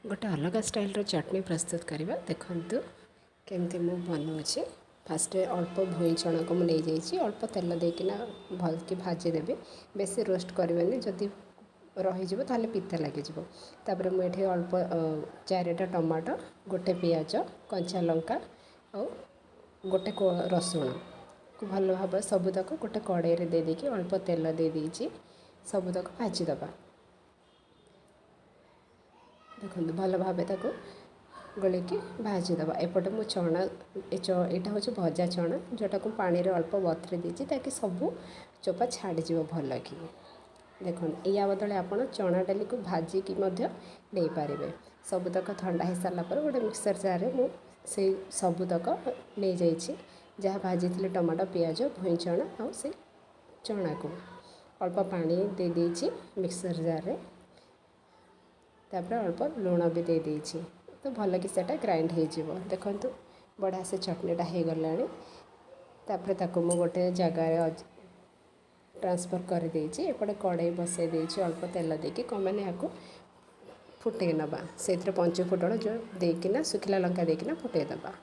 गोटे अलग स्टाइल चटनी प्रस्तुत करवा देखु केमती मु बनाऊँगी। फास्ट अल्प भुई चना को मुझे नहीं अल्प तेल देकिना भल कि भाजीदेवी बेसी रोस्ट करवानी जदि रही ताले पिता लगे। तापर मुझे अल्प 4टा टमाटो गोटे पियाज कंचा लंका और गोटे रसुण को भल भाव सबुतक गोटे कड़ाई दे देकी अल्प तेल दे देची सबुतक भाजीदबा। देखो भल भाव गोलिकी भाजीदबा। एपटे मु चना यहाँ हूँ भजा चना जोटा को पानी रे अल्प बतरी देती ताकि सबू चोपा छाड़ीज भल कि देखो या बदले आप चना डाली को भाजिकी नहीं पारे। सबुतक ठंडा हो सारापर गोटे मिक्सर जार से सबुतक नहीं जाइए जहाँ भाजी थी टमाटो पियाज भुई चना और से चना को अल्प पानी दे देची मिक्सर जार तापर अल्प लुण भी दे देची तो भल कि सेटा ग्राइंड हो देखु बढ़िया से चटनीटा हो गला। तापर ताको मु गोटे जगार ट्रांसफर कर देची एपटे कड़ाई बसई देची अल्प तेल देकी कमाने या फुटे नबा से पंच फुटण जो देकिना सुखिला लंका देकिना फुटे दबा।